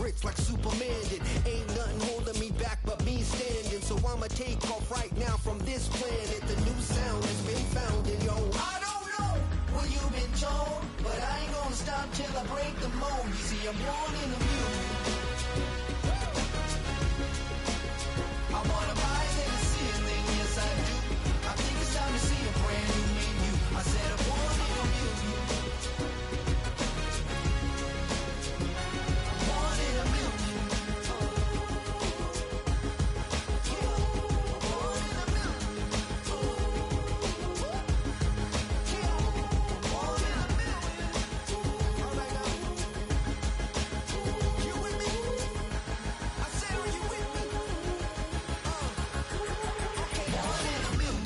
tricks like Superman did. Ain't nothing holding me back but me standing. So I'ma take off right now from this planet. The new sound has been found, and yo, I don't know what you've been told, but I ain't gonna stop till I break the mold. You see, I'm born in the music. I wanna rise in the ceiling, yes I do. I think it's time to see a brand new menu. I said I'm born in the music. Born in the music. Born in the music. Born in the music. All right now. You with me? I said, are you with me?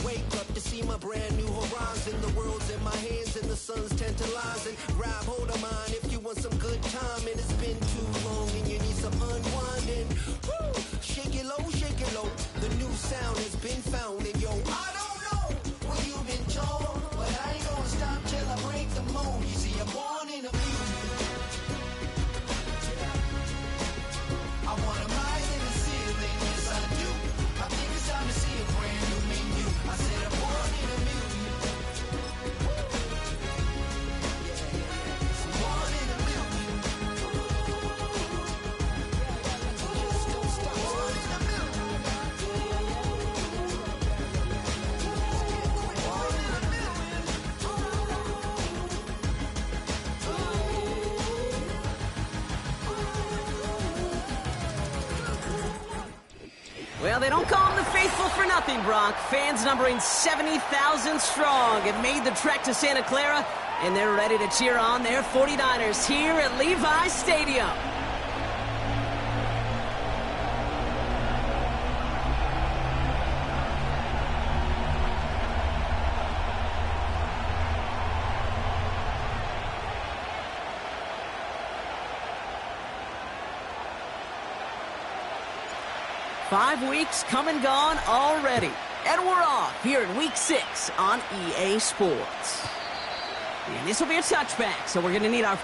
Wake up to see my brand new horizon. The world's in my hands and the sun's tantalizing. Grab hold of mine if you want some good time. And it's been too long and you need some unwinding. Woo! Shake it low, shake it low. The new sound has been found. And yo, I don't know what you've been told, but I ain't gonna stop till I break the mold. You see, I'm born in a music. I wanna rise in the ceiling, yes I do. I think it's time to see a brand new menu. I said I'm born in the music. I'm born in the music. Just don't stop. Born in the music. Born in the Well, they don't call them the faithful for nothing, Brock. Fans numbering 70,000 strong have made the trek to Santa Clara, and they're ready to cheer on their 49ers here at Levi's Stadium. Five weeks come and gone already. And we're off here in Week 6 on EA Sports. And this will be a touchback, so we're going to need our...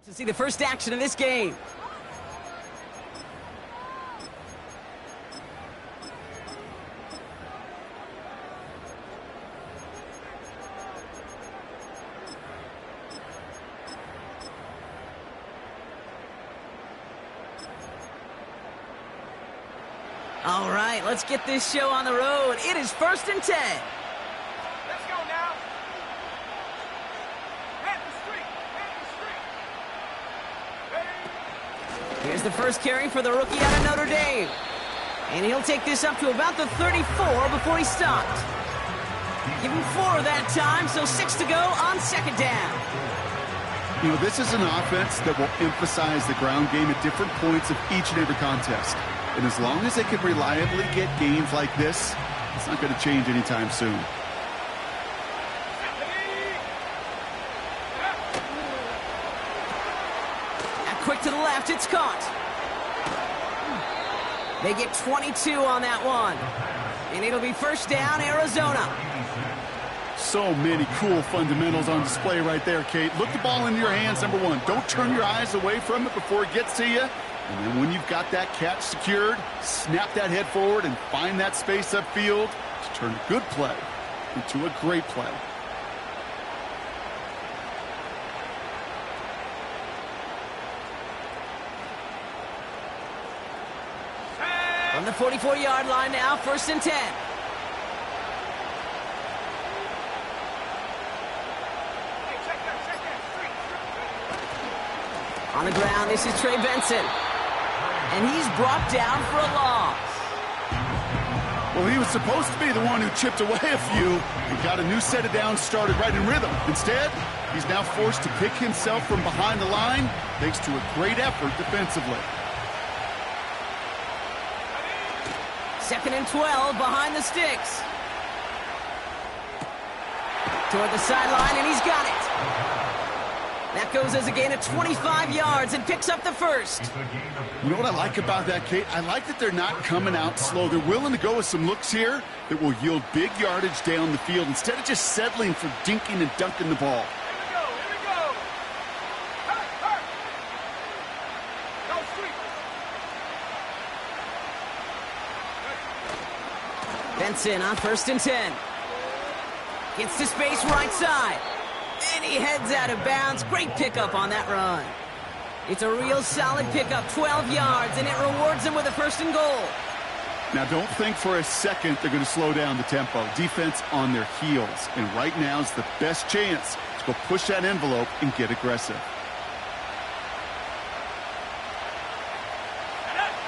to see the first action of this game. All right, let's get this show on the road. It is 1st and 10. Let's go now. Head the street. Here's the first carry for the rookie out of Notre Dame. And he'll take this up to about the 34 before he stopped. Give him 4 that time, so 6 to go on 2nd down. You know, this is an offense that will emphasize the ground game at different points of each and every contest. And as long as they can reliably get gains like this, it's not going to change anytime soon. And quick to the left, it's caught. They get 22 on that one. And it'll be first down, Arizona. So many cool fundamentals on display right there, Kate. Look the ball into your hands, number one. Don't turn your eyes away from it before it gets to you. And then when you've got that catch secured, snap that head forward and find that space upfield to turn a good play into a great play. From the 44-yard line now, 1st and 10. On the ground, this is Trey Benson. And he's brought down for a loss. Well, he was supposed to be the one who chipped away a few and got a new set of downs started right in rhythm. Instead, he's now forced to pick himself from behind the line thanks to a great effort defensively. 2nd and 12 behind the sticks. Toward the sideline, and he's got it. That goes as a gain of 25 yards and picks up the first. You know what I like about that, Kate? I like that they're not coming out slow. They're willing to go with some looks here that will yield big yardage down the field instead of just settling for dinking and dunking the ball. Here we go. Hurt. Go street. Benson on 1st and 10. Gets to space right side. And he heads out of bounds. Great pickup on that run. It's a real solid pickup, 12 yards, and it rewards him with a 1st and goal. Now, don't think for a second they're going to slow down the tempo. Defense on their heels. And right now is the best chance to go push that envelope and get aggressive.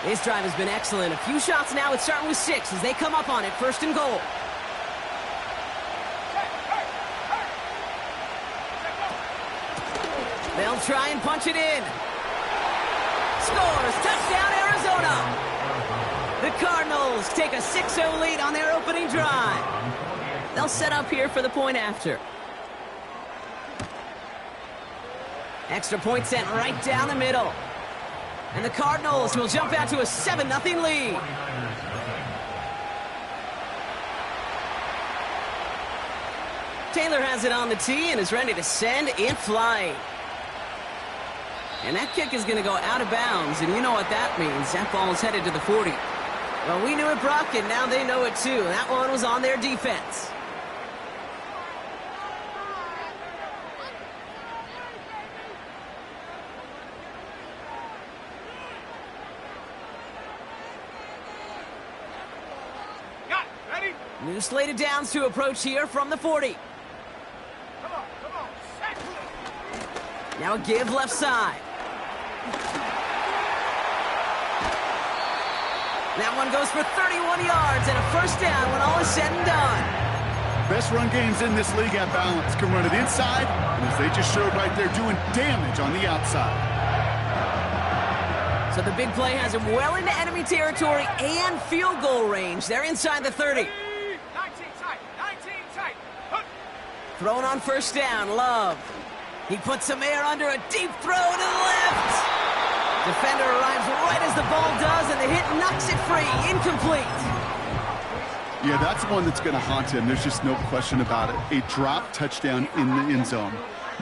This drive has been excellent. A few shots now. It's starting with 6 as they come up on it. 1st and goal. They'll try and punch it in. Scores! Touchdown, Arizona! The Cardinals take a 6-0 lead on their opening drive. They'll set up here for the point after. Extra point sent right down the middle. And the Cardinals will jump out to a 7-0 lead. Taylor has it on the tee and is ready to send in flight. And that kick is going to go out of bounds, and you know what that means. That ball is headed to the 40. Well, we knew it, Brock, and now they know it too. That one was on their defense. Got it. Ready? New slate of downs to approach here from the 40. Come on. Set. Now a give left side. That one goes for 31 yards and a 1st down when all is said and done. Best run games in this league at balance. Can run it inside, and as they just showed right there, doing damage on the outside. So the big play has him well into enemy territory and field goal range. They're inside the 30. 19 tight. Hook. Thrown on 1st down, Love. He puts some air under a deep throw to the left. Defender arrives right as the ball does, and the hit knocks it free. Incomplete. Yeah, that's one that's going to haunt him. There's just no question about it. A drop touchdown in the end zone.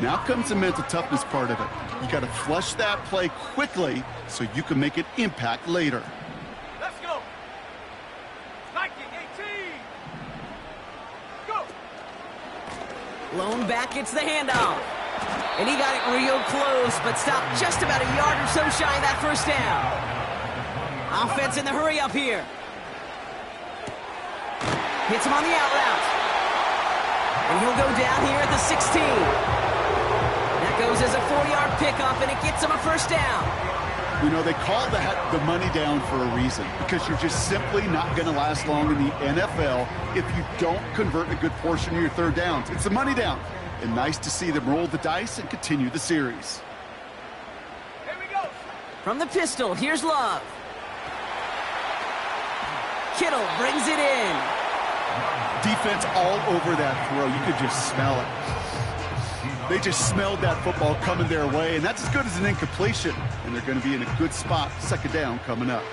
Now comes the mental toughness part of it. You got to flush that play quickly so you can make an impact later. Let's go. 19, 18. Go. Blown back, gets the handoff. And he got it real close, but stopped just about a yard or so shy of that 1st down. Offense in the hurry up here. Hits him on the out route. And he'll go down here at the 16. That goes as a 4-yard pickup, and it gets him a 1st down. You know, they call that the money down for a reason, because you're just simply not going to last long in the NFL if you don't convert a good portion of your 3rd downs. It's the money down. And nice to see them roll the dice and continue the series. Here we go. From the pistol, here's Love. Kittle brings it in. Defense all over that throw. You could just smell it. They just smelled that football coming their way, and that's as good as an incompletion. And they're going to be in a good spot. 2nd down coming up.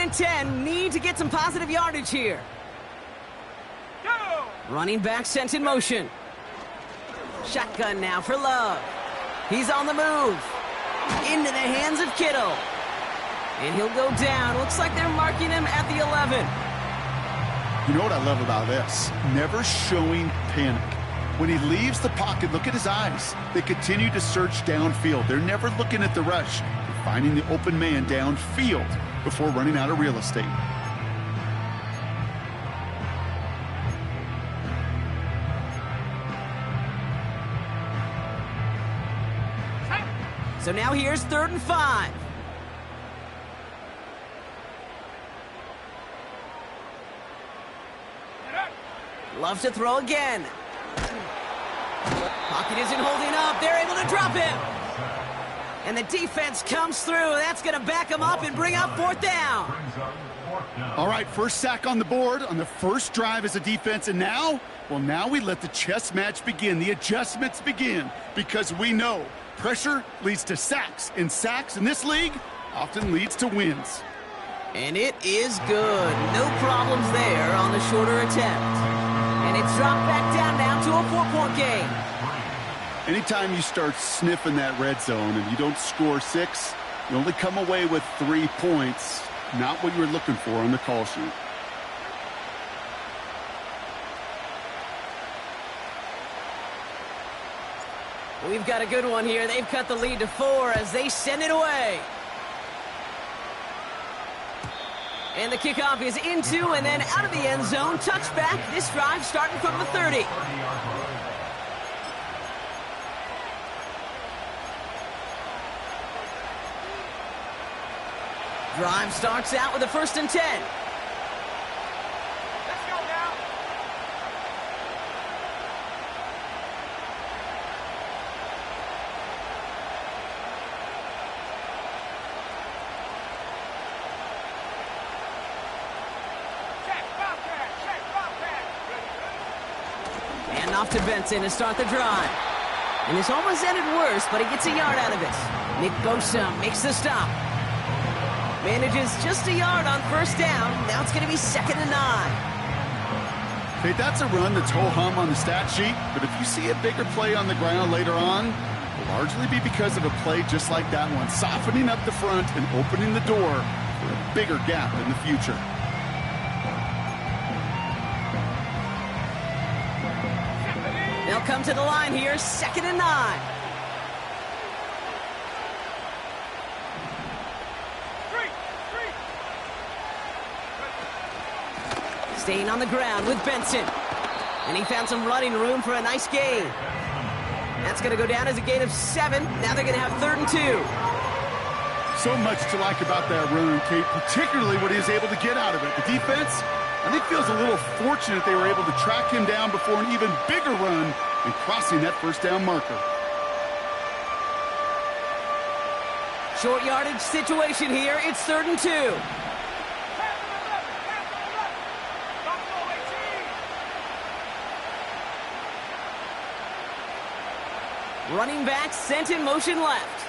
and 10. Need to get some positive yardage here. Go! Running back sent in motion. Shotgun now for Love. He's on the move. Into the hands of Kittle. And he'll go down. Looks like they're marking him at the 11. You know what I love about this? Never showing panic. When he leaves the pocket, look at his eyes. They continue to search downfield. They're never looking at the rush. They're finding the open man downfield before running out of real estate. So now here's 3rd and 5. Love to throw again. Pocket isn't holding up. They're able to drop him. And the defense comes through. That's going to back him up and bring up 4th down. All right, first sack on the board on the first drive as a defense. And now, well, now we let the chess match begin. The adjustments begin because we know pressure leads to sacks. And sacks in this league often leads to wins. And it is good. No problems there on the shorter attempt. And it's dropped back down now to a 4-point game. Anytime you start sniffing that red zone and you don't score 6, you only come away with 3 points. Not what you were looking for on the call sheet. We've got a good one here. They've cut the lead to 4 as they send it away. And the kickoff is into and then out of the end zone. Touchback. This drive starting from the 30. Drive starts out with a 1st and 10. Let's go now. Check, Bobcat. And off to Benson to start the drive. And this almost ended worse, but he gets a yard out of it. Nick Bosa makes the stop. Manages just a yard on 1st down. Now it's going to be 2nd and 9. Hey, that's a run that's ho-hum on the stat sheet, but if you see a bigger play on the ground later on, it'll largely be because of a play just like that one, softening up the front and opening the door for a bigger gap in the future. They'll come to the line here, 2nd and 9. Staying on the ground with Benson. And he found some running room for a nice gain. That's going to go down as a gain of 7. Now they're going to have 3rd and 2. So much to like about that run, Kate, particularly what he was able to get out of it. The defense, I think, feels a little fortunate they were able to track him down before an even bigger run and crossing that 1st down marker. Short yardage situation here. It's 3rd and 2. Running back sent in motion left.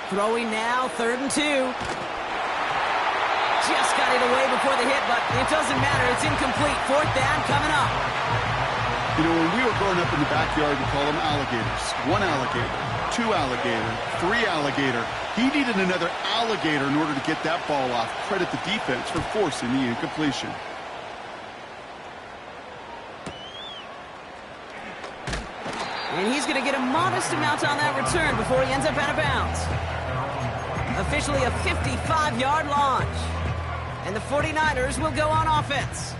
Throwing now, 3rd and 2. Just got it away before the hit, but it doesn't matter. It's incomplete. 4th down coming up. You know, when we were growing up in the backyard, we call them alligators. 1 alligator, 2 alligator, 3 alligator. He needed another alligator in order to get that ball off. Credit the defense for forcing the incompletion. And he's going to get a modest amount on that return before he ends up out of bounds. Officially a 55-yard launch. And the 49ers will go on offense.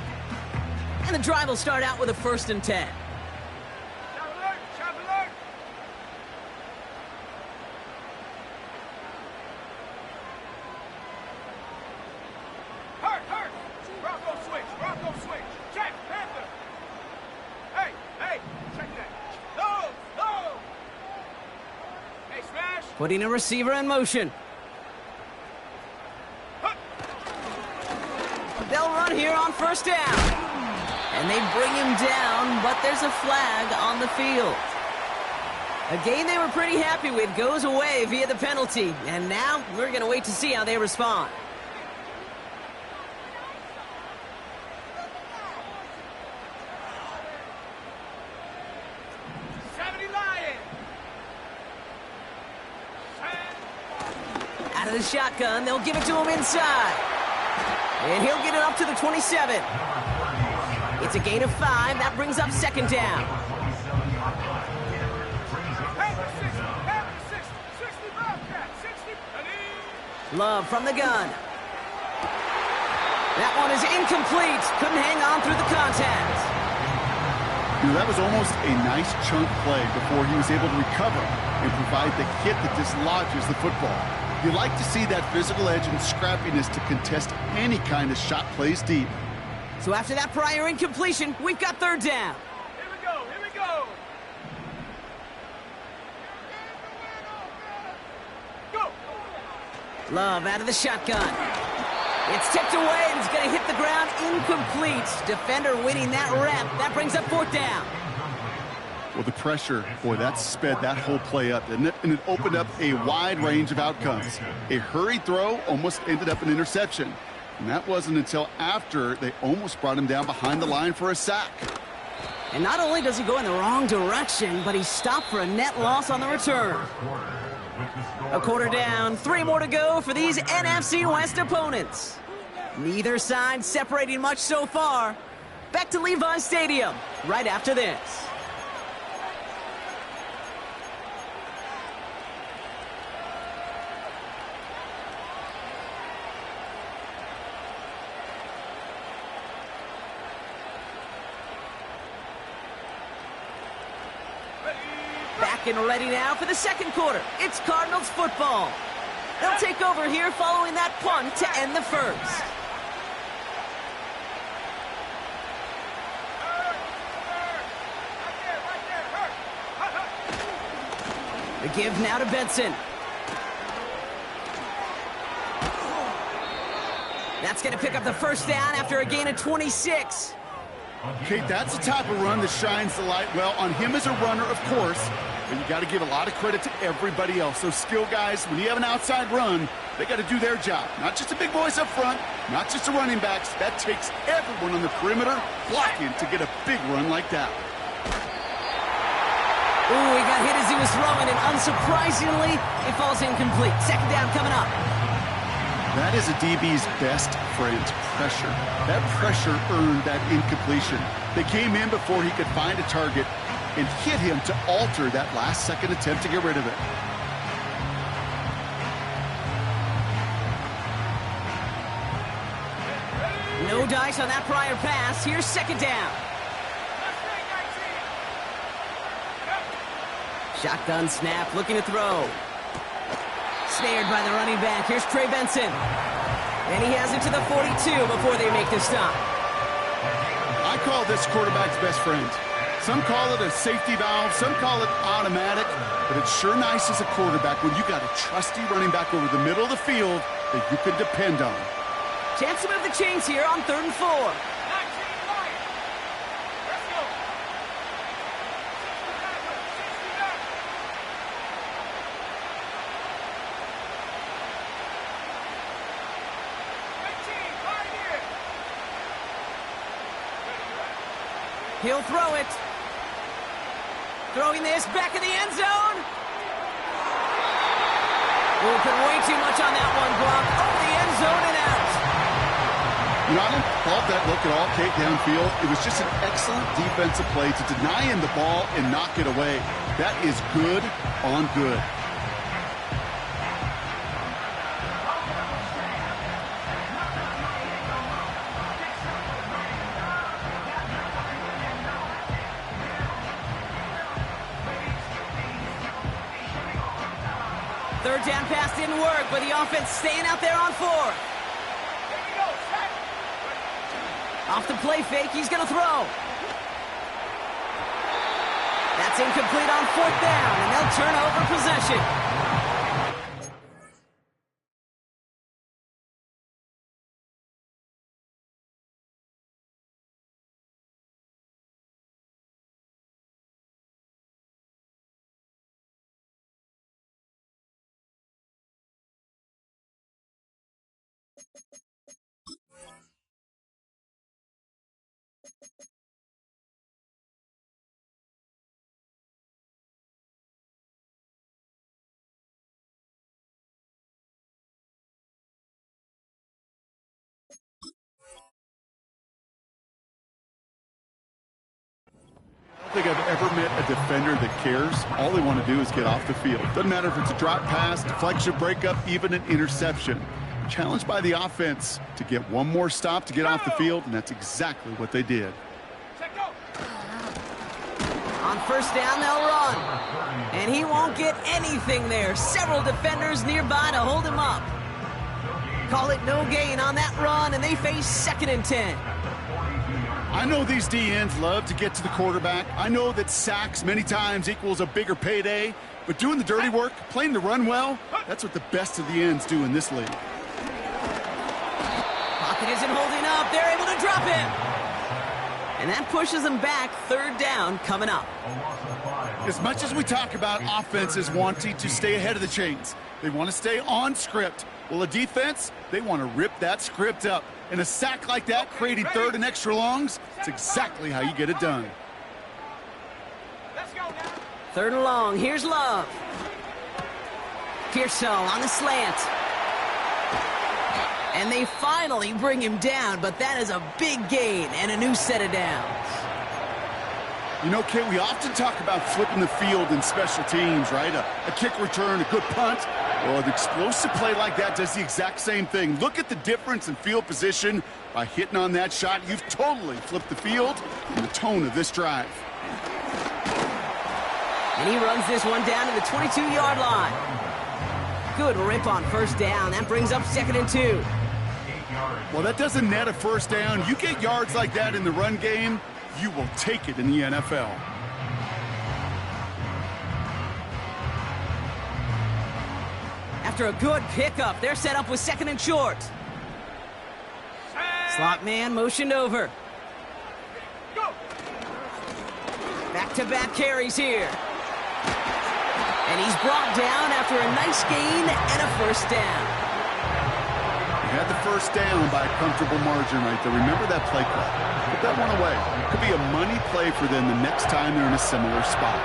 And the drive will start out with a 1st and 10. Shot alert! Hurt! Bronco switch! Check, Panther! Hey, check that! No! Hey, smash! Putting a receiver in motion. They'll run here on 1st down. And they bring him down, but there's a flag on the field. A game they were pretty happy with goes away via the penalty. And now we're going to wait to see how they respond. Out of the shotgun, they'll give it to him inside. And he'll get it up to the 27. It's a gain of 5. That brings up second down. Love from the gun. That one is incomplete. Couldn't hang on through the contact. That was almost a nice chunk play before he was able to recover and provide the hit that dislodges the football. You like to see that physical edge and scrappiness to contest any kind of shot plays deep. So after that prior incompletion, we've got third down. Here we go, here we go. Go. Love out of the shotgun. It's tipped away and it's going to hit the ground incomplete. Defender winning that rep. That brings up fourth down. Well, the pressure, boy, that sped that whole play up, didn't it? And it opened up a wide range of outcomes. A hurried throw almost ended up an interception. And that wasn't until after they almost brought him down behind the line for a sack. And not only does he go in the wrong direction, but he's stopped for a net loss on the return. A quarter down, 3 more to go for these NFC West opponents. Neither side separating much so far. Back to Levi Stadium right after this. Back and ready now for the second quarter. It's Cardinals football. They'll take over here following that punt to end the first. The give now to Benson. That's going to pick up the first down after a gain of 26. Okay, that's the type of run that shines the light well on him as a runner, of course, but you got to give a lot of credit to everybody else. Those skill guys, when you have an outside run, they got to do their job. Not just the big boys up front, not just the running backs. That takes everyone on the perimeter blocking to get a big run like that. Ooh, he got hit as he was throwing, and unsurprisingly, it falls incomplete. Second down coming up. That is a DB's best friend, pressure. That pressure earned that incompletion. They came in before he could find a target and hit him to alter that last-second attempt to get rid of it. No dice on that prior pass. Here's second down. Shotgun snap, looking to throw. Snared by the running back. Here's Trey Benson. And he has it to the 42 before they make the stop. I call this quarterback's best friend. Some call it a safety valve, some call it automatic, but it's sure nice as a quarterback when you got a trusty running back over the middle of the field that you can depend on. Chance to move the chains here on 3rd and 4. He'll throw it. Throwing this back in the end zone. Oh, put way too much on that one, Brock. Over the end zone and out. You know, I don't fault that look at all, Kate, downfield. It was just an excellent defensive play to deny him the ball and knock it away. That is good on good. Third down pass didn't work, but the offense staying out there on 4th. Off the play fake, he's going to throw. That's incomplete on 4th down, and they'll turn over possession. I don't think I've ever met a defender that cares. All they want to do is get off the field. Doesn't matter if it's a drop pass, deflection, breakup, even an interception. Challenged by the offense to get one more stop to get off the field, and that's exactly what they did. On first down, they'll run. And he won't get anything there. Several defenders nearby to hold him up. Call it no gain on that run, and they face 2nd and 10. I know these DNs love to get to the quarterback. I know that sacks many times equals a bigger payday, but doing the dirty work, playing the run well, that's what the best of the ends do in this league. Pocket isn't holding up. They're able to drop him. And that pushes them back. 3rd down coming up. As much as we talk about offenses wanting to stay ahead of the chains, they want to stay on script. Well, a defense, they want to rip that script up. And a sack like that, creating 3rd and extra longs, it's exactly how you get it done. Let's go now. 3rd and long. Here's Love. Pearson on the slant. And they finally bring him down, but that is a big gain and a new set of downs. You know, Kate, we often talk about flipping the field in special teams, right? A kick return, a good punt. Well, an explosive play like that does the exact same thing. Look at the difference in field position. By hitting on that shot, you've totally flipped the field and the tone of this drive. And he runs this one down to the 22-yard line. Good rip on first down. That brings up 2nd and 2. Well, that doesn't net a first down. You get yards like that in the run game, you will take it in the NFL. After a good pickup, they're set up with 2nd and short. Slot man motioned over. Back-to-back carries here. And he's brought down after a nice gain and a first down. He had the first down by a comfortable margin right there. Remember that play call. Put that one away. Could be a money play for them the next time they're in a similar spot.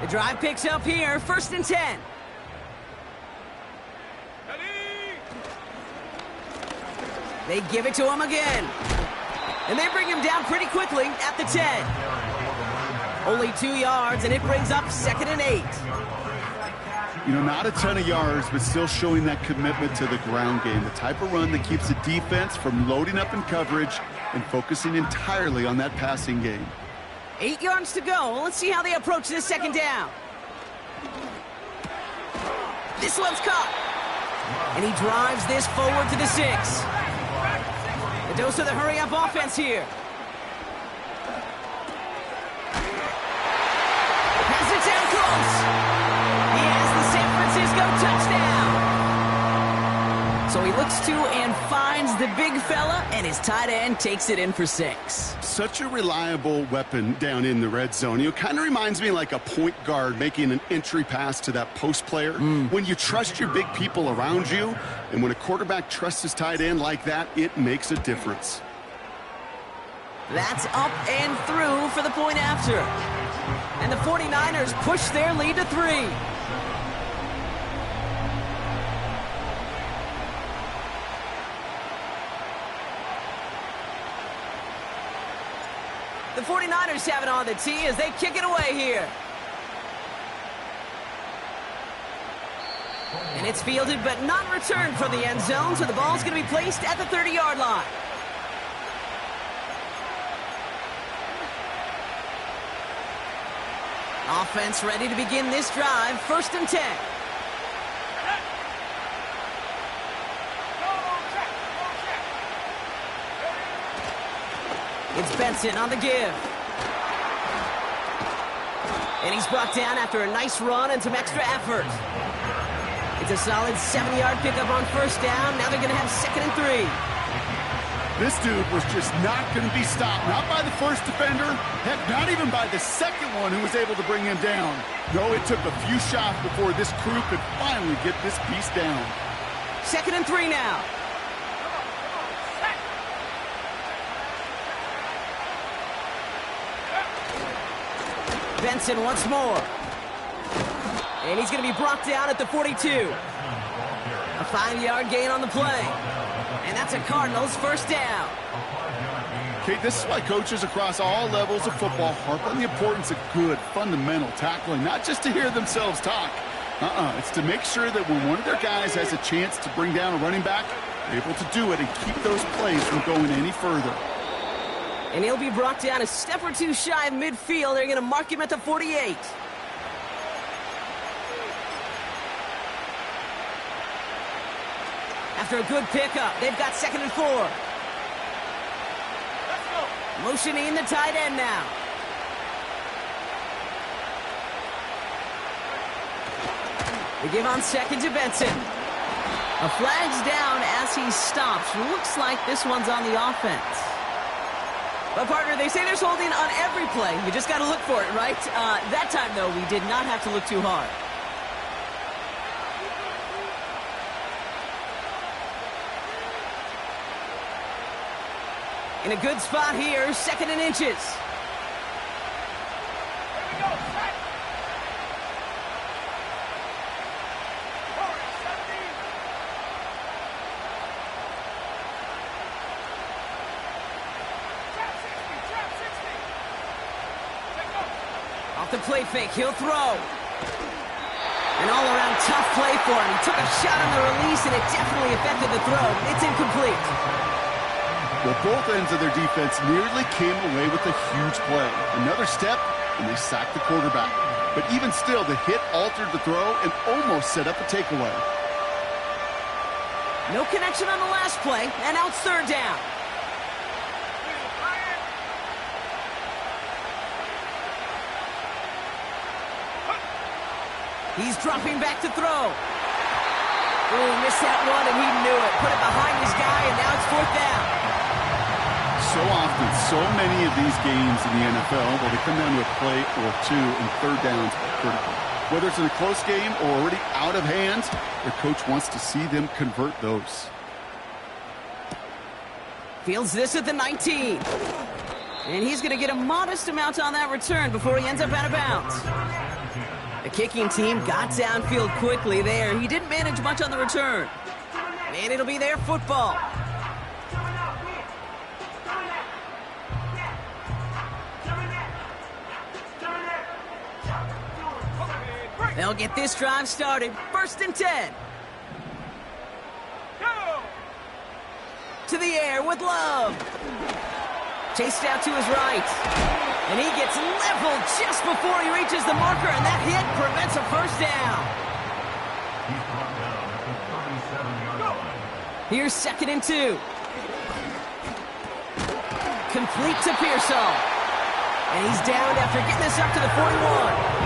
The drive picks up here, 1st and 10. They give it to him again. And they bring him down pretty quickly at the 10. Only 2 yards, and it brings up 2nd and 8. You know, not a ton of yards, but still showing that commitment to the ground game. The type of run that keeps the defense from loading up in coverage and focusing entirely on that passing game. 8 yards to go. Let's see how they approach this 2nd down. This one's caught. And he drives this forward to the 6. A dose of the hurry-up offense here. Pass it down close. He has the San Francisco touchdown. So he looks to and finds the big fella, and his tight end takes it in for 6. Such a reliable weapon down in the red zone. It kind of reminds me like a point guard making an entry pass to that post player. When you trust your big people around you, and when a quarterback trusts his tight end like that, it makes a difference. That's up and through for the point after. And the 49ers push their lead to 3. The 49ers have it on the tee as they kick it away here. And it's fielded but not returned from the end zone, so the ball's going to be placed at the 30-yard line. Offense ready to begin this drive, 1st and 10. It's Benson on the give. And he's brought down after a nice run and some extra effort. It's Needs a solid 70-yard pickup on first down. Now they're going to have 2nd and 3. This dude was just not going to be stopped. Not by the first defender. Heck, not even by the second one who was able to bring him down. No, it took a few shots before this crew could finally get this beast down. 2nd and 3 now. Benson once more. And he's going to be brought down at the 42. A 5-yard gain on the play. And that's a Cardinals first down. Okay, this is why coaches across all levels of football harp on the importance of good, fundamental tackling, not just to hear themselves talk. It's to make sure that when one of their guys has a chance to bring down a running back, they're able to do it and keep those plays from going any further. And he'll be brought down a step or two shy of midfield. They're going to mark him at the 48. After a good pickup, they've got 2nd and 4. Let's go. Motioning the tight end now. They give on 2nd to Benson. A flag's down as he stops. Looks like this one's on the offense. But, partner, they say there's holding on every play. You just got to look for it, right? That time, though, we did not have to look too hard. In a good spot here, 2nd and inches. Here we go. Set. Forward, 17. Trap 60. Trap 60. Take off. Off the play fake, he'll throw. An all-around tough play for him. He took a shot on the release, and it definitely affected the throw. It's incomplete. Well, both ends of their defense nearly came away with a huge play. Another step, and they sacked the quarterback. But even still, the hit altered the throw and almost set up a takeaway. No connection on the last play, and now it's 3rd down. He's dropping back to throw. Oh, missed that one, and he knew it. Put it behind his guy, and now it's 4th down. So often, so many of these games in the NFL, well, they come down to a play or two, and 3rd downs are critical. Whether it's in a close game or already out of hand, their coach wants to see them convert those. Fields this at the 19. And he's going to get a modest amount on that return before he ends up out of bounds. The kicking team got downfield quickly there. He didn't manage much on the return. And it'll be their football. They'll get this drive started. 1st and 10. Go. To the air with Love. Chased out to his right. And he gets leveled just before he reaches the marker, and that hit prevents a first down. Here's 2nd and 2. Complete to Pearsall. And he's down after getting this up to the 41.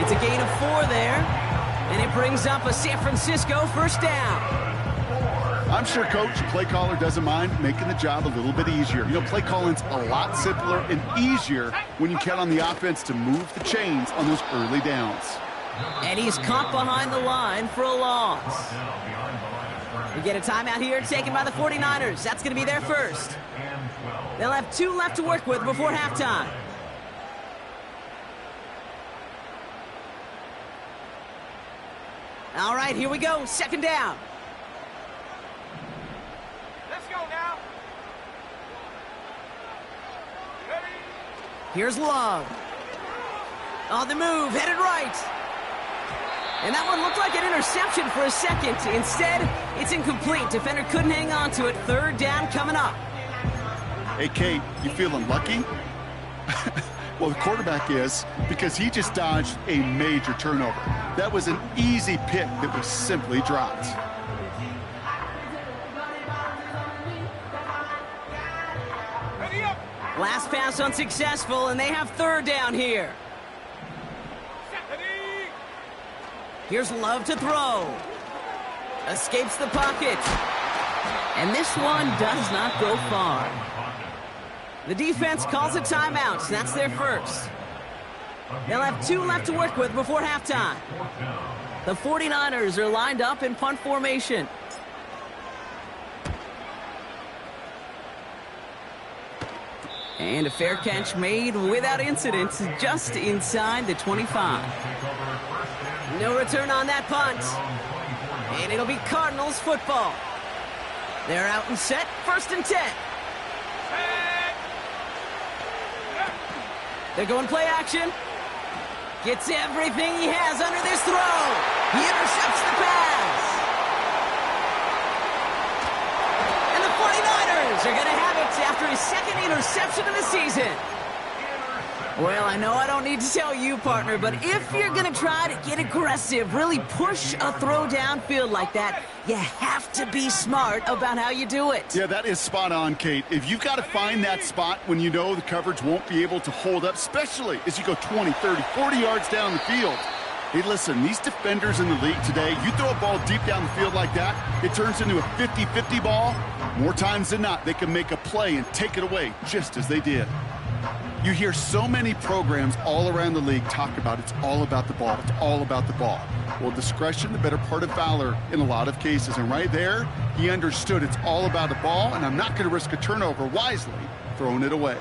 It's a gain of 4 there, and it brings up a San Francisco first down. I'm sure coach, play caller doesn't mind making the job a little bit easier. You know, play calling's a lot simpler and easier when you count on the offense to move the chains on those early downs. And he's caught behind the line for a loss. We get a timeout here taken by the 49ers. That's going to be their first. They'll have 2 left to work with before halftime. All right, here we go. 2nd down. Let's go now. Ready. Here's Love. On the move, headed right. And that one looked like an interception for a second. Instead, it's incomplete. Defender couldn't hang on to it. 3rd down coming up. Hey, Kate, you feeling lucky? Well, the quarterback is, because he just dodged a major turnover. That was an easy pick that was simply dropped. Ready up. Last pass unsuccessful, and they have 3rd down here. Ready. Here's Love to throw. Escapes the pocket. And this one does not go far. The defense calls a timeout, so that's their first. They'll have 2 left to work with before halftime. The 49ers are lined up in punt formation. And a fair catch made without incident, just inside the 25. No return on that punt. And it'll be Cardinals football. They're out and set, 1st and 10. They're going play action. Gets everything he has under this throw. He intercepts the pass. And the 49ers are going to have it after his 2nd interception of the season. Well, I know I don't need to tell you, partner, but if you're going to try to get aggressive, really push a throw downfield like that, you have to be smart about how you do it. Yeah, that is spot on, Kate. If you've got to find that spot when you know the coverage won't be able to hold up, especially as you go 20, 30, 40 yards down the field. Hey, listen, these defenders in the league today, you throw a ball deep down the field like that, it turns into a 50-50 ball. More times than not, they can make a play and take it away, just as they did. You hear so many programs all around the league talk about it's all about the ball. It's all about the ball. Well, discretion, the better part of valor in a lot of cases. And right there, he understood it's all about the ball, and I'm not going to risk a turnover, wisely throwing it away.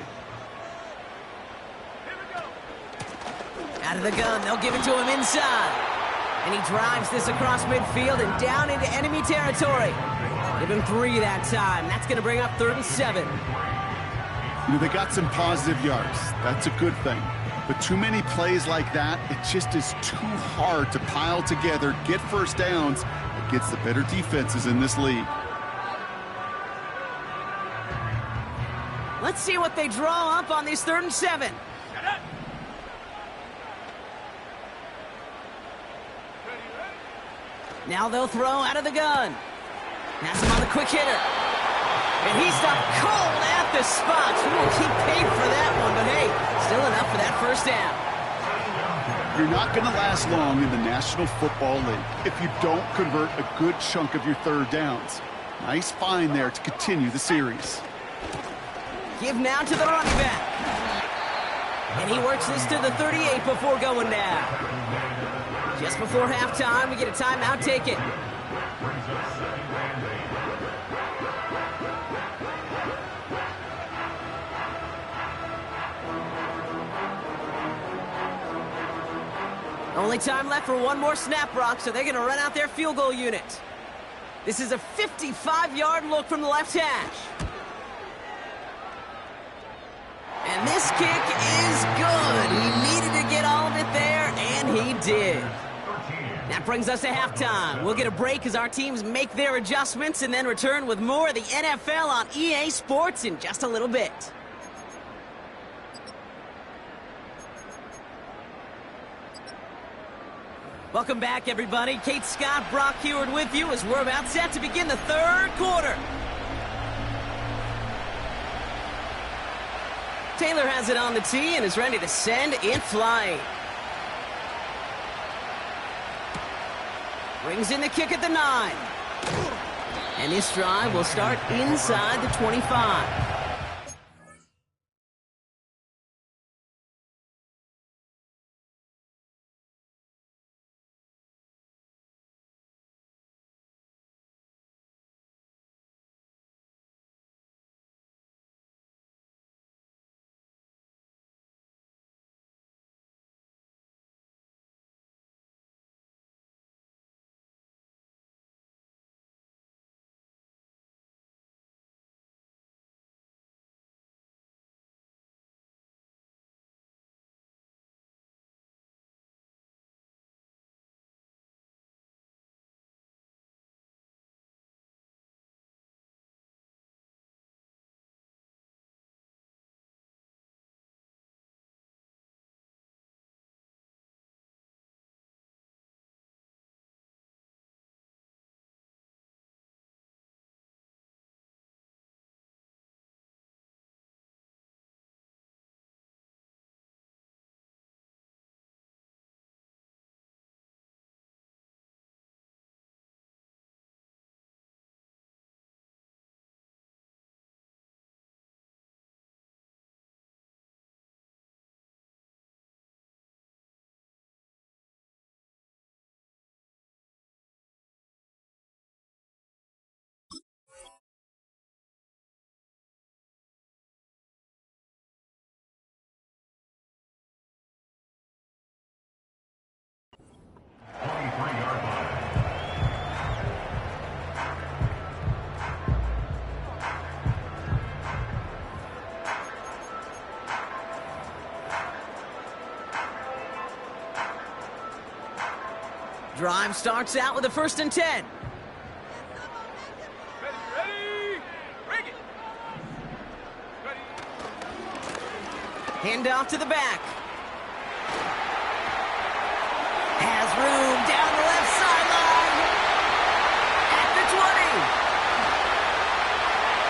Out of the gun, they'll give it to him inside. And he drives this across midfield and down into enemy territory. Give him 3 that time. That's going to bring up 3rd and 7. You know, they got some positive yards. That's a good thing. But too many plays like that, it just is too hard to pile together, get first downs against the better defenses in this league. Let's see what they draw up on these 3rd and 7. Now they'll throw out of the gun. Has him on the quick hitter. And he stopped cold at the spot. We will keep paid for that one, but hey, still enough for that 1st down. You're not going to last long in the National Football League if you don't convert a good chunk of your 3rd downs. Nice find there to continue the series. Give now to the running back. And he works this to the 38 before going down. Just before halftime, we get a timeout taken. Only time left for one more snap, Brock, so they're going to run out their field goal unit. This is a 55-yard look from the left hash. And this kick is good. He needed to get all of it there, and he did. That brings us to halftime. We'll get a break as our teams make their adjustments and then return with more of the NFL on EA Sports in just a little bit. Welcome back, everybody. Kate Scott, Brock Heward with you as we're about set to begin the 3rd quarter. Taylor has it on the tee and is ready to send it flying. Brings in the kick at the 9. And this drive will start inside the 25. Drive starts out with a 1st and 10. Ready? Bring it. Ready. Hand off to the back. Has room down the left sideline. At the 20.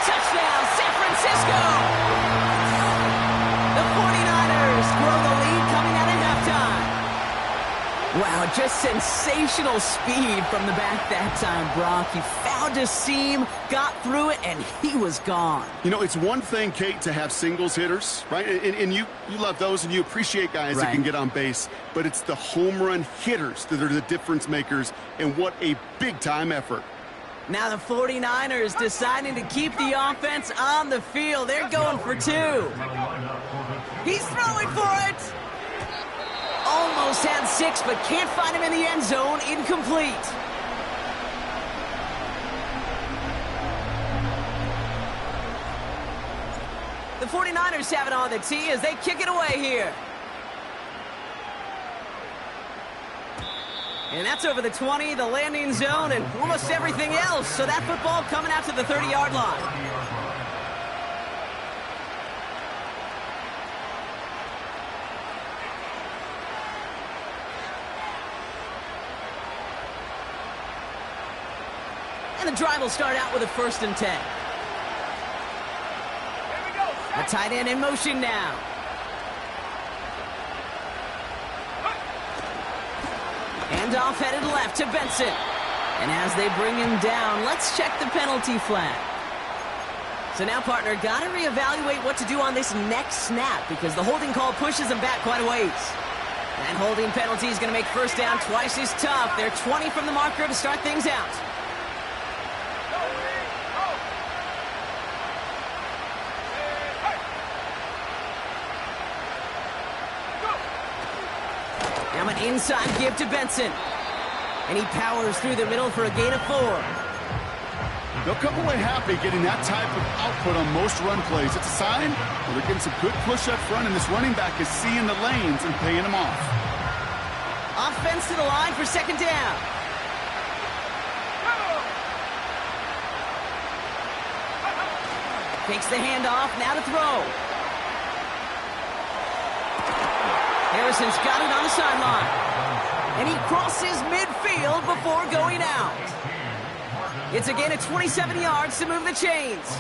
Touchdown, San Francisco. The 49ers grow the lead coming out at halftime. Wow, just sensational speed from the back that time, Brock. He found a seam, got through it, and he was gone. You know, it's one thing, Kate, to have singles hitters, right? And you love those, and you appreciate guys that can get on base. But it's the home run hitters that are the difference makers, and what a big-time effort. Now the 49ers deciding to keep the offense on the field. They're going for 2. He's throwing for it. Almost had 6, but can't find him in the end zone. Incomplete. The 49ers have it on the tee as they kick it away here. And that's over the 20, the landing zone, and almost everything else. So that football coming out to the 30-yard line. And the drive will start out with a 1st and 10. A tight end in motion now. Handoff headed left to Benson. And as they bring him down, let's check the penalty flag. So now, partner, got to reevaluate what to do on this next snap because the holding call pushes him back quite a ways. And holding penalty is going to make 1st down twice as tough. They're 20 from the marker to start things out. Now an inside give to Benson. And he powers through the middle for a gain of 4. They'll come away happy getting that type of output on most run plays. It's a sign where they're getting some good push up front, and this running back is seeing the lanes and paying them off. Offense to the line for 2nd down. Takes the handoff, now to throw. Harrison's got it on the sideline. And he crosses midfield before going out. It's a gain of 27 yards to move the chains.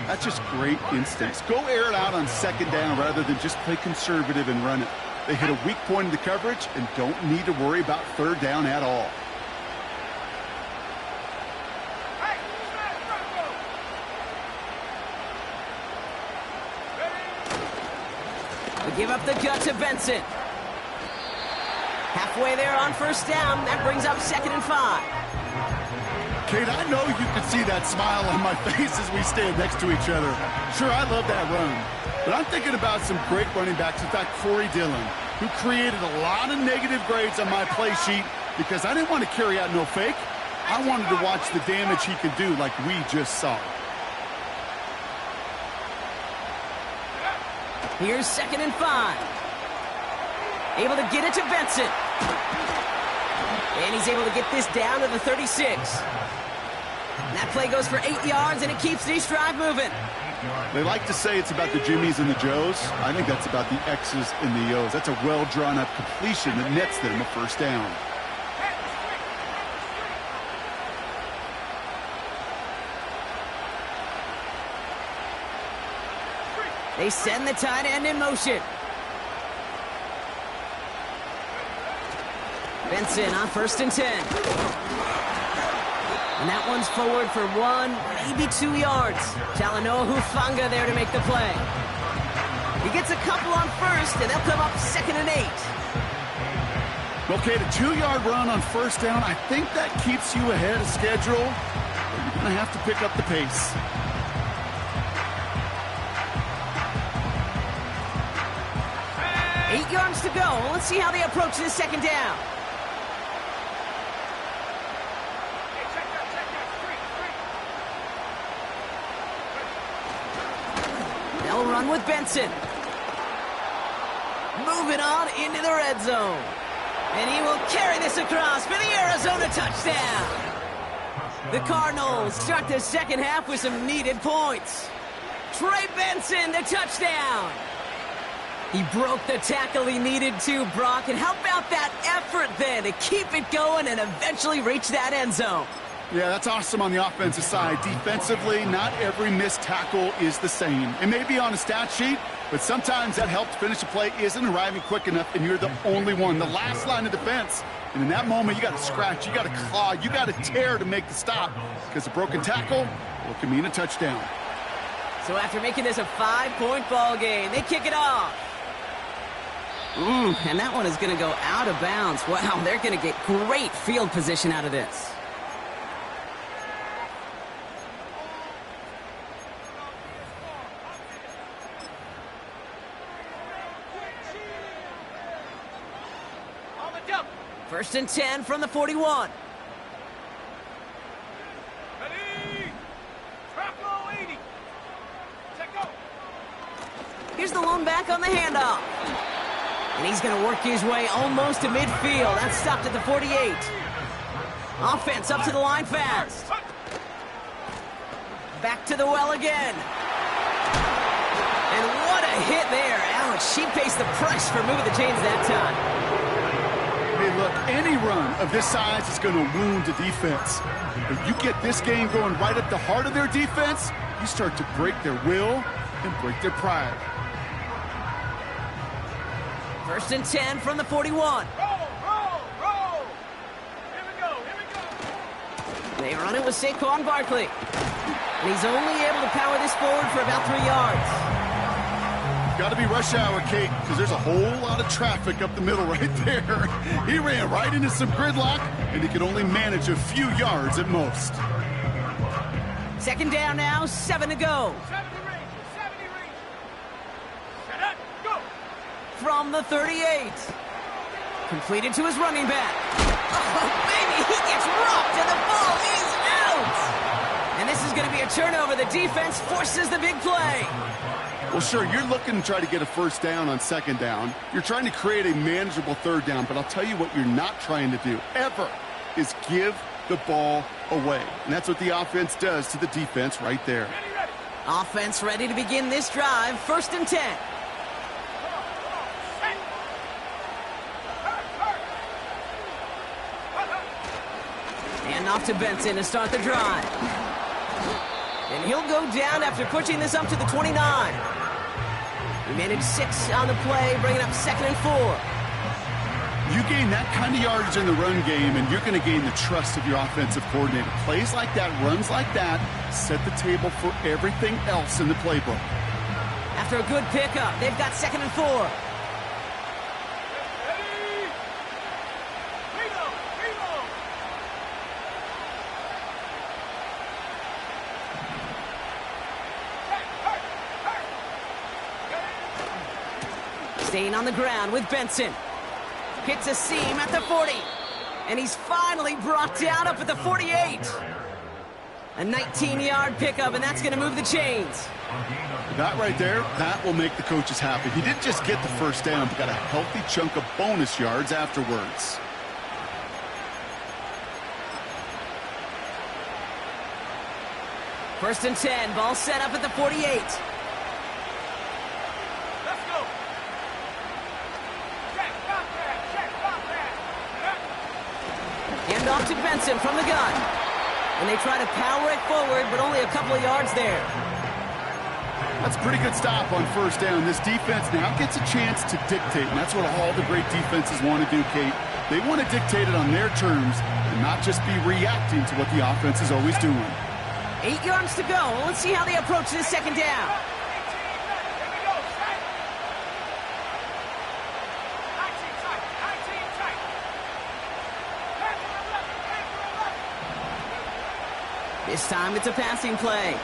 That's just great instincts. Go air it out on 2nd down rather than just play conservative and run it. They hit a weak point in the coverage and don't need to worry about 3rd down at all. Give up the gut to Benson. Halfway there on 1st down. That brings up 2nd and 5. Kate, I know you can see that smile on my face as we stand next to each other. Sure, I love that run. But I'm thinking about some great running backs. In fact, Corey Dillon, who created a lot of negative grades on my play sheet because I didn't want to carry out no fake. I wanted to watch the damage he could do like we just saw. Here's 2nd and 5. Able to get it to Benson. And he's able to get this down to the 36. And that play goes for 8 yards, and it keeps this drive moving. They like to say it's about the Jimmies and the Joes. I think that's about the X's and the O's. That's a well-drawn-up completion that nets them a 1st down. They send the tight end in motion. Benson on 1st and 10. And that one's forward for 1, maybe 2 yards. Talanoa Hufanga there to make the play. He gets a couple on 1st, and they'll come up 2nd and 8. Okay, the 2-yard run on 1st down, I think that keeps you ahead of schedule. You're going to have to pick up the pace. Eight yards to go. Let's see how they approach this 2nd down. They'll run with Benson. Moving on into the red zone. And he will carry this across for the Arizona touchdown. The Cardinals start the second half with some needed points. Trey Benson, the touchdown. He broke the tackle he needed to, Brock. And how about that effort then to keep it going and eventually reach that end zone? Yeah, that's awesome on the offensive side. Defensively, not every missed tackle is the same. It may be on a stat sheet, but sometimes that help to finish a play isn't arriving quick enough, and you're the only one, the last line of defense. And in that moment, you got to scratch, you got to claw, you got to tear to make the stop, because a broken tackle, well, it can mean a touchdown. So after making this a 5-point ball game, they kick it off. And that one is going to go out of bounds. Wow, they're going to get great field position out of this. First and 10 from the 41. Ready? Traplo 80. Check go. Here's the lone back on the handoff. And he's going to work his way almost to midfield. That's stopped at the 48. Offense up to the line fast. Back to the well again. And what a hit there. Ouch, she faced the press for moving the chains that time. Hey, look, any run of this size is going to wound the defense. If you get this game going right at the heart of their defense, you start to break their will and break their pride. First and 10 from the 41. Roll. Here we go. They run it with Saquon Barkley. And he's only able to power this forward for about 3 yards. Got to be rush hour, Kate, because there's a whole lot of traffic up the middle right there. He ran right into some gridlock, and he could only manage a few yards at most. Second down now, 7 to go. 70 range. Set up, go. From the 38. Completed to his running back. Oh, baby, he gets rocked, and the ball is out. And this is going to be a turnover. The defense forces the big play. Well, sure, you're looking to try to get a first down on second down. You're trying to create a manageable third down, but I'll tell you what you're not trying to do, ever, is give the ball away. And that's what the offense does to the defense right there. Ready. Offense ready to begin this drive. First and 10. And off to Benson to start the drive. And he'll go down after pushing this up to the 29. He managed 6 on the play, bringing up 2nd and 4. You gain that kind of yardage in the run game, and you're going to gain the trust of your offensive coordinator. Plays like that, runs like that, set the table for everything else in the playbook. After a good pickup, they've got 2nd and 4. Ready. Reload. Staying on the ground with Benson. Hits a seam at the 40. And he's finally brought down up at the 48. A 19-yard pickup, and that's going to move the chains. That right there, that will make the coaches happy. He didn't just get the first down, but got a healthy chunk of bonus yards afterwards. First and 10, ball set up at the 48. Hand off to Benson from the gun. And they try to power it forward, but only a couple of yards there. That's a pretty good stop on first down. This defense now gets a chance to dictate, and that's what all the great defenses want to do, Kate. They want to dictate it on their terms and not just be reacting to what the offense is always doing. 8 yards to go. Let's see how they approach this second down. This time it's a passing play.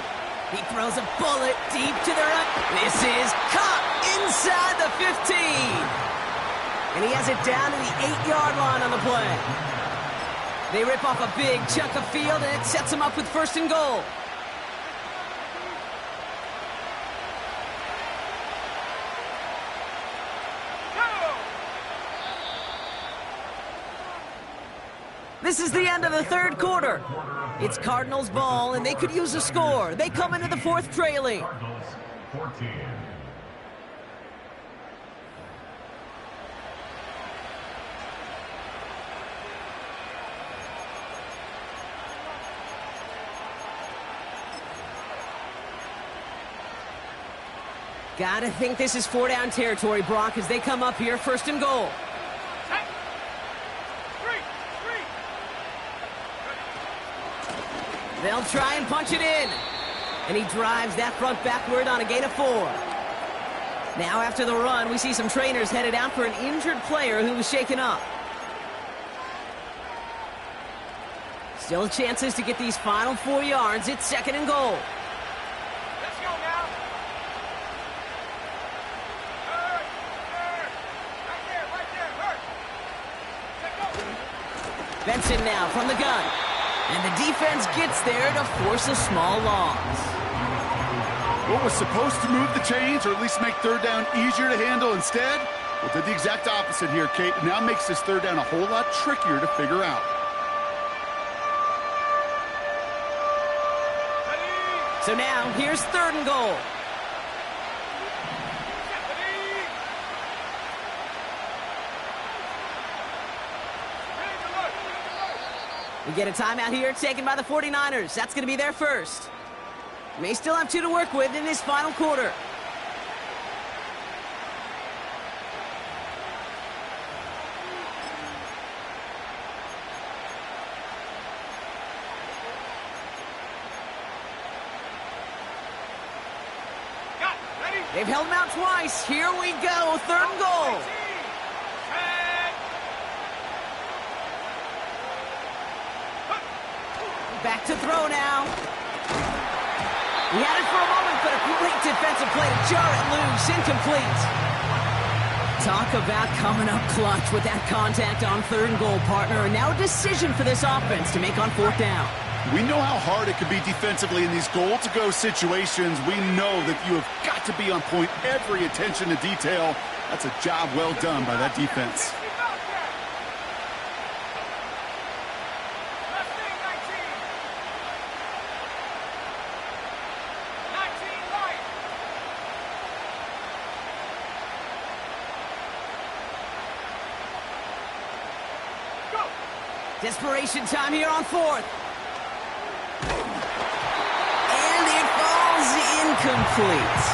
He throws a bullet deep to the right. This is caught inside the 15. And he has it down to the 8-yard line on the play. They rip off a big chunk of field, and it sets them up with first and goal. this is the end of the third quarter. It's Cardinals ball, and they could use a score. They come into the fourth trailing. Cardinals 14. Gotta think this is 4-down territory, Brock, as they come up here, first and goal. Set. Three. They'll try and punch it in. And he drives that front backward on a gain of 4. Now after the run, we see some trainers headed out for an injured player who was shaken up. Still chances to get these final 4 yards. It's second and goal. Let's go now. Third. Right there. Hurt. Let go. Benson now from the gun. And the defense gets there to force a small loss. What was supposed to move the chains, or at least make third down easier to handle instead? Well, did the exact opposite here, Kate. It now makes this third down a whole lot trickier to figure out. So now, here's third and goal. We get a timeout here taken by the 49ers. That's going to be their first. May still have 2 to work with in this final quarter. They've held him out twice. Here we go, third and goal. Back to throw now. He had it for a moment, but a great defensive play to jar it loose. Incomplete. Talk about coming up clutch with that contact on third and goal, partner. And now a decision for this offense to make on fourth down. We know how hard it can be defensively in these goal-to-go situations. We know that you have got to be on point, every attention to detail. That's a job well done by that defense. Desperation time here on fourth. And it falls incomplete.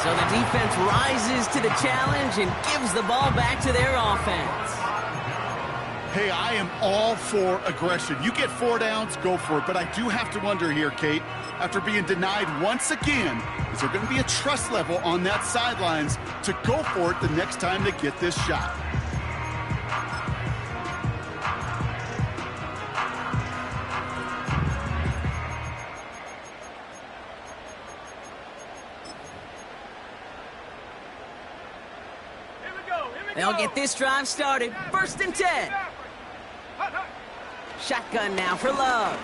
So the defense rises to the challenge and gives the ball back to their offense. Hey, I am all for aggression. You get 4 downs, go for it. But I do have to wonder here, Kate, after being denied once again, is there going to be a trust level on that sidelines to go for it the next time they get this shot? They'll get this drive started. First and 10. Shotgun now for Love.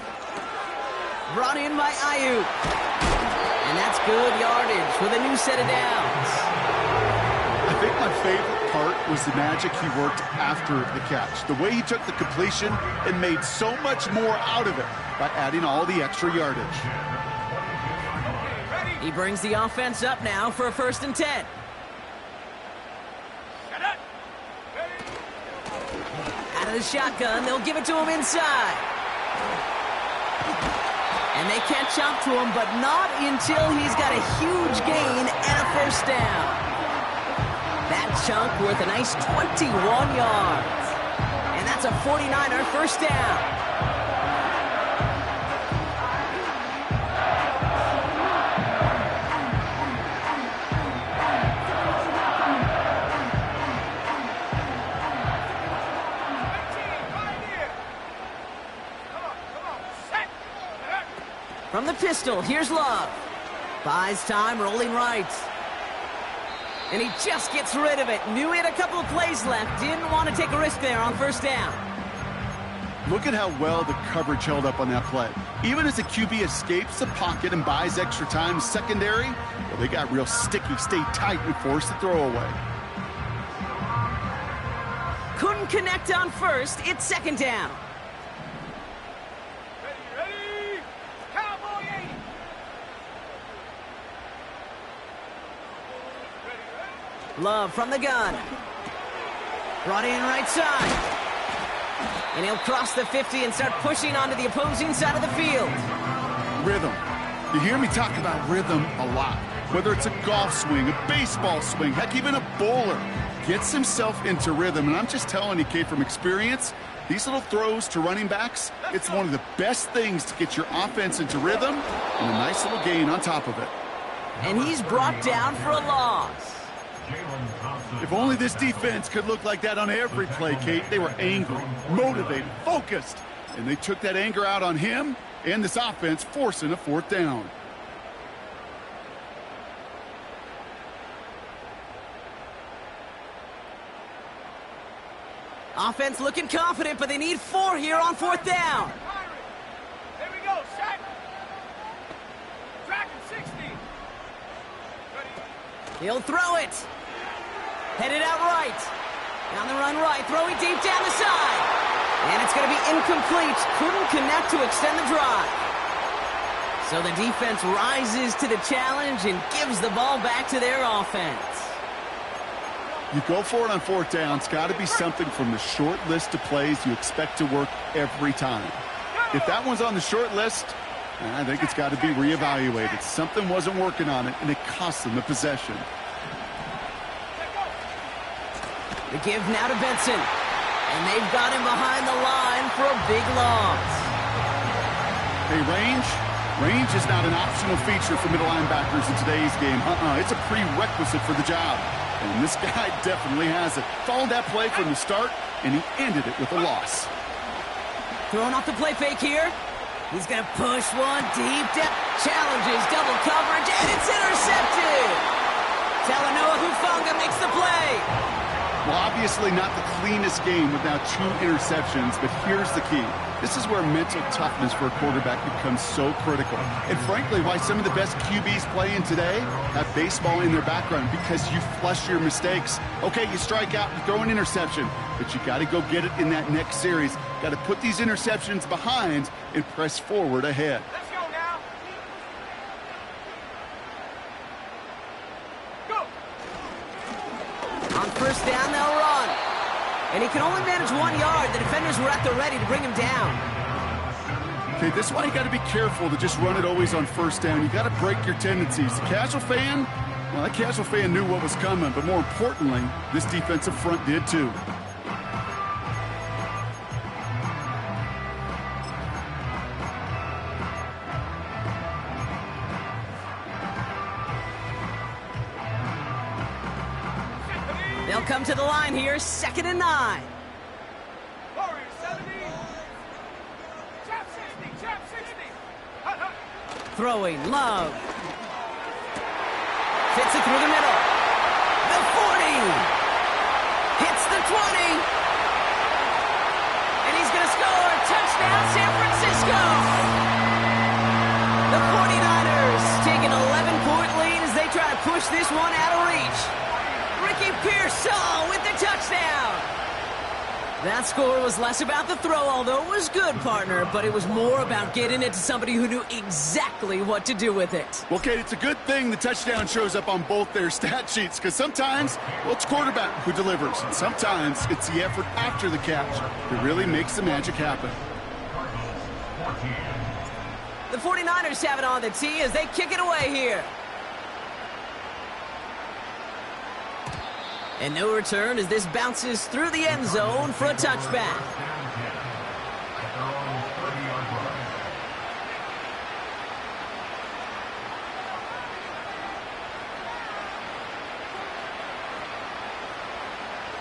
Brought in by Ayuk. And that's good yardage with a new set of downs. I think my favorite part was the magic he worked after the catch. The way he took the completion and made so much more out of it by adding all the extra yardage. He brings the offense up now for a first and 10. Out of the shotgun, they'll give it to him inside. And they catch up to him, but not until he's got a huge gain and a first down. That chunk worth a nice 21 yards. And that's a 49er first down. From the pistol, here's Love. Buys time, rolling right. And he just gets rid of it. Knew he had a couple of plays left. Didn't want to take a risk there on first down. Look at how well the coverage held up on that play. Even as the QB escapes the pocket and buys extra time secondary, well, they got real sticky, stayed tight, and forced the throw away. Couldn't connect on first. It's second down. Ready, Cowboy 80. Love from the gun. Brought in right side. And he'll cross the 50 and start pushing onto the opposing side of the field. Rhythm. You hear me talk about rhythm a lot. Whether it's a golf swing, a baseball swing, heck, even a bowler gets himself into rhythm. And I'm just telling you, Kate, from experience, these little throws to running backs, it's one of the best things to get your offense into rhythm and a nice little gain on top of it. And he's brought down for a loss. If only this defense could look like that on every play, Kate. They were angry, motivated, focused, and they took that anger out on him and this offense, forcing a fourth down. Offense looking confident, but they need 4 here on fourth down. Here we go, Shaq. Tracking 60. Ready. He'll throw it. Headed out right. On the run right, throwing deep down the side. And it's going to be incomplete. Couldn't connect to extend the drive. So the defense rises to the challenge and gives the ball back to their offense. You go for it on fourth down. It's got to be something from the short list of plays you expect to work every time. If that one's on the short list, I think it's got to be reevaluated. Something wasn't working on it, and it cost them the possession. The give now to Benson. And they've got him behind the line for a big loss. Hey, range is not an optional feature for middle linebackers in today's game. It's a prerequisite for the job. And this guy definitely has it. Followed that play from the start, and he ended it with a loss. Throwing off the play fake here. He's going to push one deep down. Challenges double coverage, and it's intercepted. Talanoa Hufanga makes the play. Well, obviously not the cleanest game with now 2 interceptions, but here's the key. This is where mental toughness for a quarterback becomes so critical. And frankly, why some of the best QBs playing today have baseball in their background, because you flush your mistakes. Okay, you strike out, you throw an interception, but you got to go get it in that next series. Got to put these interceptions behind and press forward ahead. Let's go now. Go. On first down, they'll run. And he can only manage 1 yard. The defenders were at the ready to bring him down. Okay, this is why you got to be careful to just run it always on first down. You got to break your tendencies. The casual fan, well, that casual fan knew what was coming, but more importantly, this defensive front did too. They'll come to the line here, 2nd and 9. Warriors 70. Chap 60. Chap 60. Hut, hut. Throwing, Love. Fits it through the middle. The 40. Hits the 20. And he's going to score. Touchdown, San Francisco. The 49ers take an 11-point lead as they try to push this one out of reach. Ricky Pearsall with the touchdown. That score was less about the throw, although it was good, partner, but it was more about getting it to somebody who knew exactly what to do with it. Well, Kate, it's a good thing the touchdown shows up on both their stat sheets, because sometimes, well, it's quarterback who delivers, and sometimes it's the effort after the catch that really makes the magic happen. The 49ers have it on the tee as they kick it away here. And no return as this bounces through the end zone for a touchback.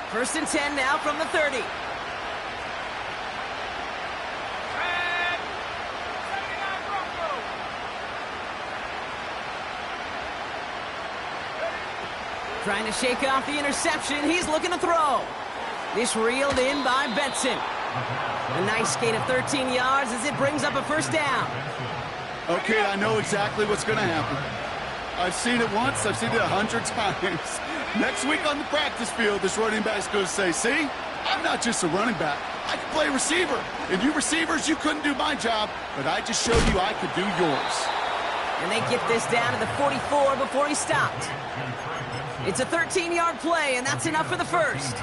First and 10 now from the 30. And 79 Broncos. Trying to shake off the interception. He's looking to throw. This reeled in by Benson. A nice gain of 13 yards as it brings up a first down. Okay, I know exactly what's going to happen. I've seen it once. I've seen it 100 times. Next week on the practice field, this running back's going to say, see, I'm not just a running back. I can play receiver. And you receivers, you couldn't do my job, but I just showed you I could do yours. And they get this down to the 44 before he stopped. It's a 13-yard play, and that's enough for the first.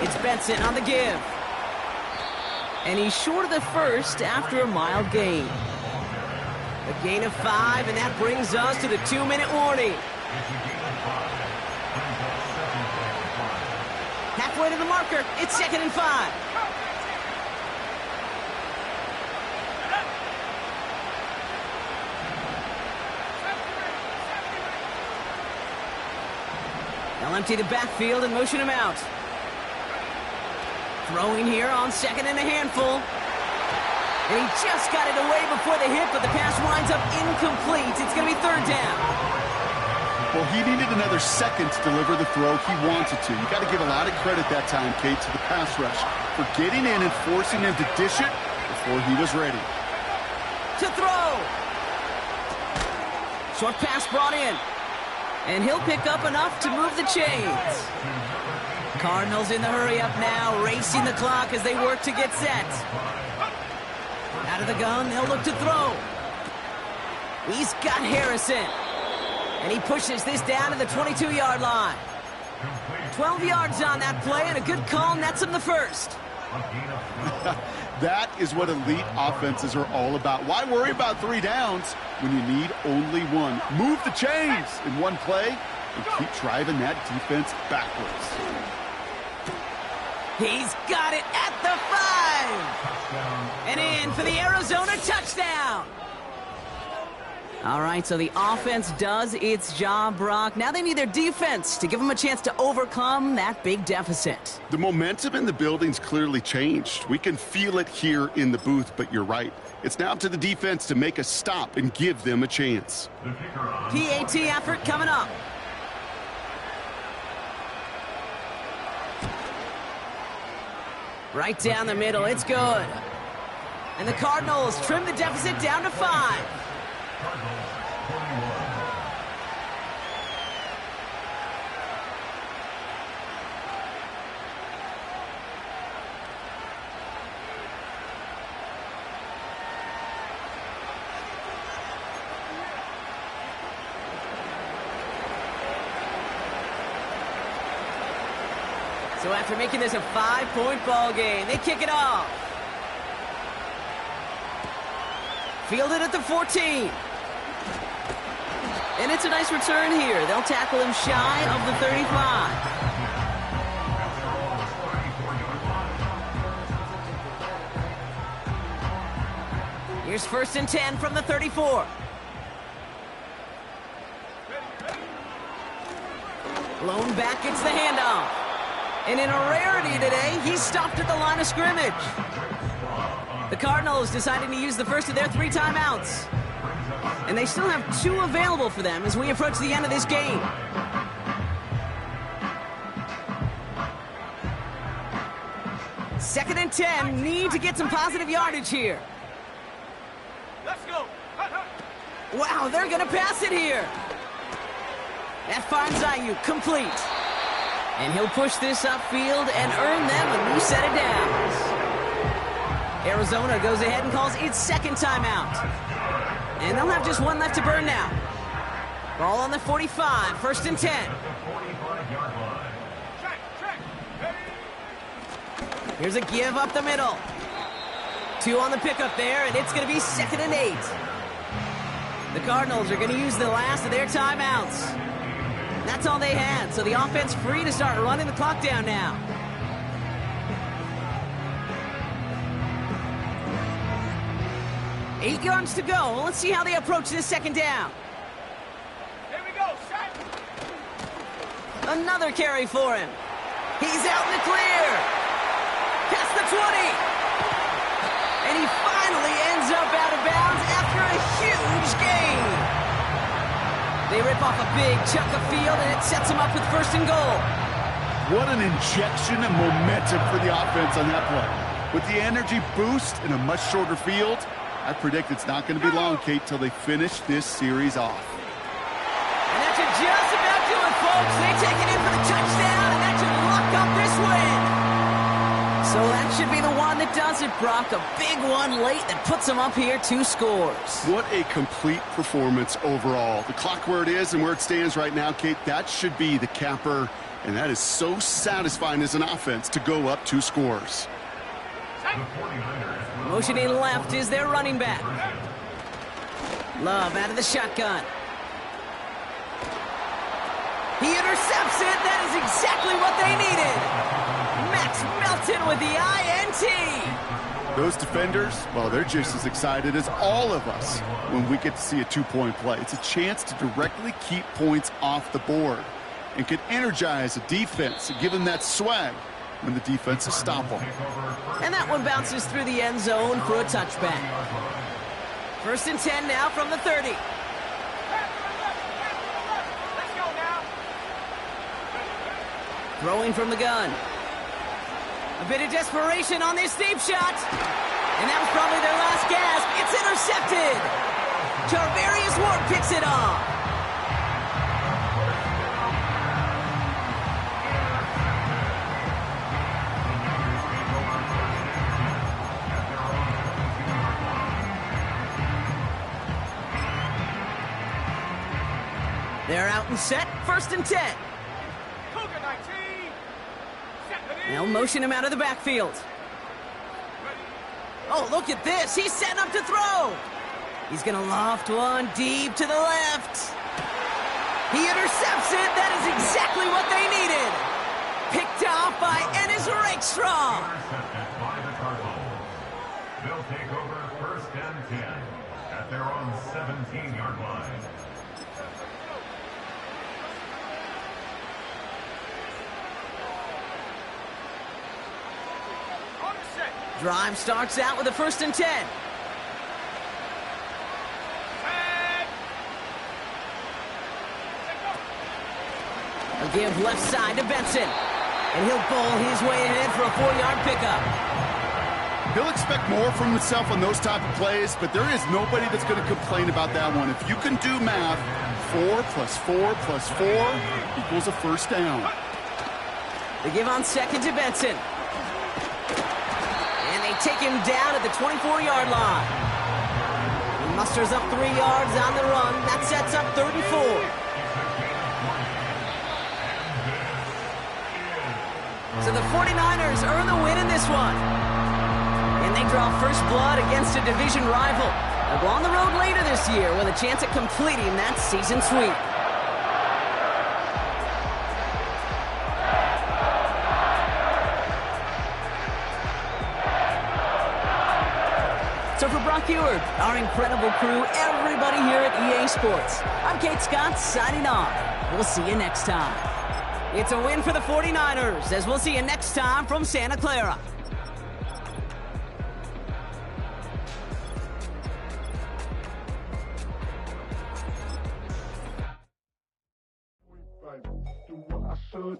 It's Benson on the give. And he's short of the first after a mild gain. A gain of 5, and that brings us to the 2-minute warning. Halfway to the marker, it's 2nd and 5. They'll empty the backfield and motion him out. Throwing here on 2nd and a handful. And he just got it away before the hit, but the pass winds up incomplete. It's going to be 3rd down. Well, he needed another second to deliver the throw he wanted to. You got to give a lot of credit that time, Kate, to the pass rush for getting in and forcing him to dish it before he was ready. To throw. Short pass brought in. And he'll pick up enough to move the chains. Cardinals in the hurry-up now, racing the clock as they work to get set. Out of the gun, they'll look to throw. He's got Harrison. And he pushes this down to the 22-yard line. 12 yards on that play, and a good call nets him the first. That is what elite offenses are all about. Why worry about 3 downs when you need only 1? Move the chains in one play and keep driving that defense backwards. He's got it at the 5. And in for the Arizona touchdown. All right, so the offense does its job, Brock. Now they need their defense to give them a chance to overcome that big deficit. The momentum in the building's clearly changed. We can feel it here in the booth, but you're right. It's now up to the defense to make a stop and give them a chance. PAT effort coming up. Right down the middle, it's good. And the Cardinals trim the deficit down to 5. So after making this a 5-point ball game, they kick it off. Fielded at the 14. And it's a nice return here. They'll tackle him shy of the 35. Here's 1st and 10 from the 34. Blown back, gets the handoff. And in a rarity today, he's stopped at the line of scrimmage. The Cardinals deciding to use the first of their 3 timeouts. And they still have 2 available for them as we approach the end of this game. Second and 10, need to get some positive yardage here. Let's go. Wow, they're going to pass it here. That finds Ayuk complete. And he'll push this upfield and earn them a new set of downs. Arizona goes ahead and calls its 2nd timeout. And they'll have just 1 left to burn now. Ball on the 45, 1st and 10. Here's a give up the middle. 2 on the pickup there, and it's going to be 2nd and 8. The Cardinals are going to use the last of their timeouts. That's all they had, so the offense free to start running the clock down now. Eight yards to go. Let's see how they approach this 2nd down. Here we go. Shot. Another carry for him. He's out in the clear. Past the 20. And he finally ends up out of bounds after a huge gain. They rip off a big chunk of field, and it sets them up with 1st and goal. What an injection of momentum for the offense on that play. With the energy boost in a much shorter field, I predict it's not going to be long, Kate, till they finish this series off. And that should just about do it, folks. They take it in for the touchdown, and that should lock up this win. So that should be the one that does it, Brock. A big one late that puts them up here 2 scores. What a complete performance overall. The clock where it is and where it stands right now, Kate, that should be the capper. And that is so satisfying as an offense to go up 2 scores. Motioning left is their running back. Love out of the shotgun. He intercepts it. That is exactly what they needed. Max Melton with the INT. Those defenders, well, they're just as excited as all of us when we get to see a 2-point play. It's a chance to directly keep points off the board and can energize a defense and give them that swag when the defense is stoppable. And that one bounces through the end zone for a touchback. 1st and 10 now from the 30. Let's go now. Throwing from the gun. A bit of desperation on this deep shot. And that was probably their last gasp. It's intercepted. Tarvarius Ward picks it off. They're out and set. 1st and 10. Cougar 19. They'll motion him out of the backfield. Oh, look at this. He's setting up to throw. He's going to loft one deep to the left. He intercepts it. That is exactly what they needed. Picked off by Ennis Rakestraw. Intercepted by the Cardinals. They'll take over 1st and 10 at their own 17-yard line. Drive starts out with a 1st and 10. A give left side to Benson. And he'll bowl his way ahead for a 4-yard pickup. He'll expect more from himself on those type of plays, but there is nobody that's going to complain about that one. If you can do math, 4 plus 4 plus 4 equals a 1st down. They give on 2nd to Benson. Take him down at the 24-yard line. He musters up 3 yards on the run. That sets up 34. So the 49ers earn the win in this one. And they draw first blood against a division rival. They'll go on the road later this year with a chance at completing that season sweep. So for Brock Ewart, our incredible crew, everybody here at EA Sports, I'm Kate Scott signing off. We'll see you next time. It's a win for the 49ers, as we'll see you next time from Santa Clara. Do what I should,